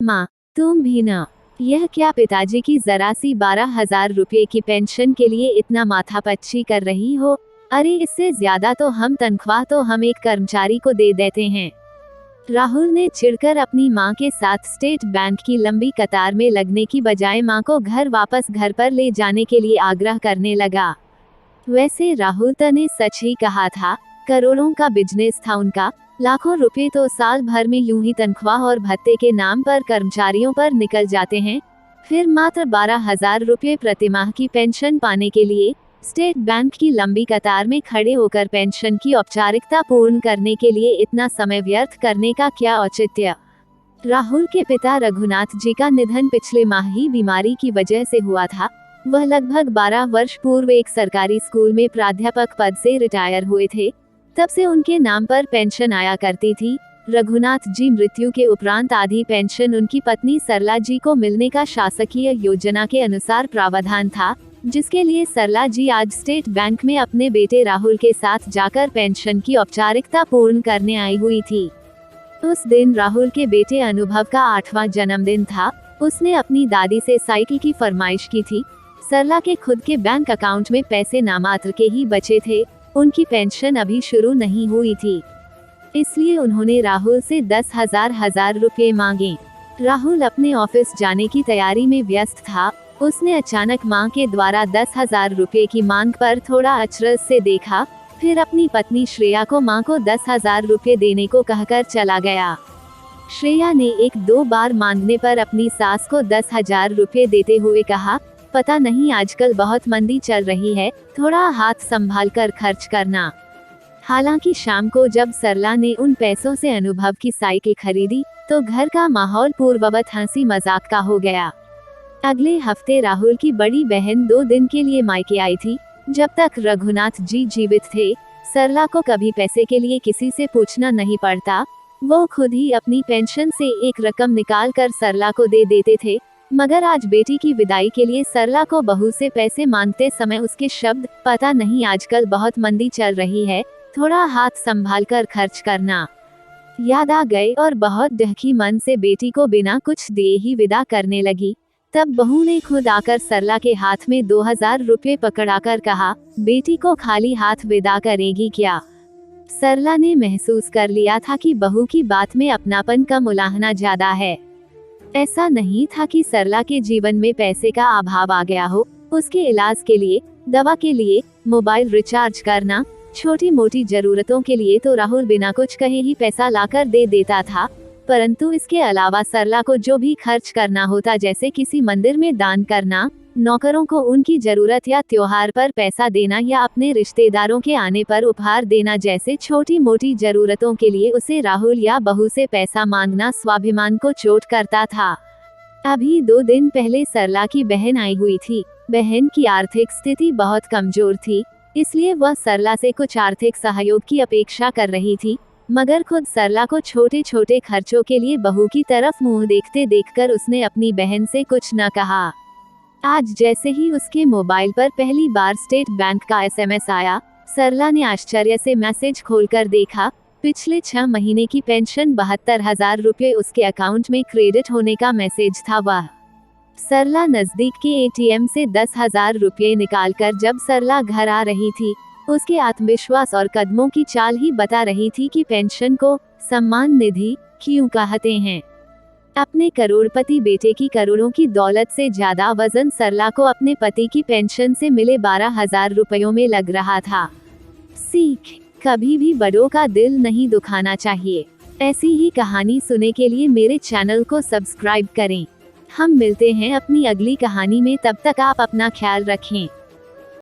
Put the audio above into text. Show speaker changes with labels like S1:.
S1: माँ, तुम भी ना। यह क्या पिताजी की जरा सी 12,000 रुपये की पेंशन के लिए इतना माथापच्ची कर रही हो? अरे इससे ज्यादा तो हम तनख्वाह तो हम एक कर्मचारी को दे देते हैं। राहुल ने चिढ़कर अपनी मां के साथ स्टेट बैंक की लंबी कतार में लगने की बजाय मां को वापस घर पर ले जाने के लिए आग्रह करने लगा। वैसे राहुल ने सच ही कहा था, करोड़ों का बिजनेस था उनका, लाखों रुपए तो साल भर में यूं ही तनख्वाह और भत्ते के नाम पर कर्मचारियों पर निकल जाते हैं। फिर मात्र 12,000 रुपये प्रतिमाह की पेंशन पाने के लिए स्टेट बैंक की लंबी कतार में खड़े होकर पेंशन की औपचारिकता पूर्ण करने के लिए इतना समय व्यर्थ करने का क्या औचित्य। राहुल के पिता रघुनाथ जी का निधन पिछले माह ही बीमारी की वजह से हुआ था। वह लगभग 12 वर्ष पूर्व एक सरकारी स्कूल में प्राध्यापक पद से रिटायर हुए थे। तब से उनके नाम पर पेंशन आया करती थी। रघुनाथ जी मृत्यु के उपरांत आधी पेंशन उनकी पत्नी सरला जी को मिलने का शासकीय योजना के अनुसार प्रावधान था, जिसके लिए सरला जी आज स्टेट बैंक में अपने बेटे राहुल के साथ जाकर पेंशन की औपचारिकता पूर्ण करने आई हुई थी। उस दिन राहुल के बेटे अनुभव का 8वां जन्मदिन था। उसने अपनी दादी से साइकिल की फरमाइश की थी। सरला के खुद के बैंक अकाउंट में पैसे नामात्र के ही बचे थे। उनकी पेंशन अभी शुरू नहीं हुई थी, इसलिए उन्होंने राहुल से 10,000 रुपये मांगे। राहुल अपने ऑफिस जाने की तैयारी में व्यस्त था। उसने अचानक मां के द्वारा 10,000 रुपये की मांग पर थोड़ा अचरज से देखा, फिर अपनी पत्नी श्रेया को मां को 10,000 रुपये देने को कहकर चला गया। श्रेया ने 1-2 बार मांगने पर अपनी सास को 10,000 रुपये देते हुए कहा, पता नहीं आजकल बहुत मंदी चल रही है, थोड़ा हाथ संभाल कर खर्च करना। हालांकि शाम को जब सरला ने उन पैसों से अनुभव की साइकिल खरीदी तो घर का माहौल पूर्ववत हंसी मजाक का हो गया। अगले हफ्ते राहुल की बड़ी बहन 2 दिन के लिए मायके आई थी। जब तक रघुनाथ जी जीवित थे, सरला को कभी पैसे के लिए किसी से पूछना नहीं पड़ता। वो खुद ही अपनी पेंशन से एक रकम निकाल कर सरला को दे देते थे। मगर आज बेटी की विदाई के लिए सरला को बहू से पैसे मांगते समय उसके शब्द, पता नहीं आजकल बहुत मंदी चल रही है, थोड़ा हाथ संभाल कर खर्च करना, याद आ गए और बहुत दहकी मन से बेटी को बिना कुछ दिए ही विदा करने लगी। तब बहू ने खुद आकर सरला के हाथ में 2,000 रुपये पकड़ाकर कहा, बेटी को खाली हाथ विदा करेगी क्या? सरला ने महसूस कर लिया था कि बहू की बात में अपनापन का उलाहना ज्यादा है। ऐसा नहीं था कि सरला के जीवन में पैसे का अभाव आ गया हो। उसके इलाज के लिए, दवा के लिए, मोबाइल रिचार्ज करना, छोटी मोटी जरूरतों के लिए तो राहुल बिना कुछ कहे ही पैसा लाकर दे देता था। परंतु इसके अलावा सरला को जो भी खर्च करना होता, जैसे किसी मंदिर में दान करना, नौकरों को उनकी जरूरत या त्योहार पर पैसा देना या अपने रिश्तेदारों के आने पर उपहार देना जैसे छोटी मोटी जरूरतों के लिए उसे राहुल या बहू से पैसा मांगना स्वाभिमान को चोट करता था। अभी 2 दिन पहले सरला की बहन आई हुई थी। बहन की आर्थिक स्थिति बहुत कमजोर थी, इसलिए वह सरला से कुछ आर्थिक सहयोग की अपेक्षा कर रही थी। मगर खुद सरला को छोटे छोटे खर्चों के लिए बहू की तरफ मुंह देखते देखकर उसने अपनी बहन से कुछ न कहा। आज जैसे ही उसके मोबाइल पर पहली बार स्टेट बैंक का SMS आया, सरला ने आश्चर्य से मैसेज खोलकर देखा। पिछले 6 महीने की पेंशन 72,000 रुपये उसके अकाउंट में क्रेडिट होने का मैसेज था। वह सरला नजदीक के ATM से 10,000 रुपये निकालकर जब सरला घर आ रही थी, उसके आत्मविश्वास और कदमों की चाल ही बता रही थी कि पेंशन को सम्मान निधि क्यों कहते हैं। अपने करोड़पति बेटे की करोड़ों की दौलत से ज्यादा वजन सरला को अपने पति की पेंशन से मिले 12,000 रुपयों में लग रहा था। सीख, कभी भी बड़ों का दिल नहीं दुखाना चाहिए। ऐसी ही कहानी सुनने के लिए मेरे चैनल को सब्सक्राइब करें। हम मिलते हैं अपनी अगली कहानी में, तब तक आप अपना ख्याल रखें।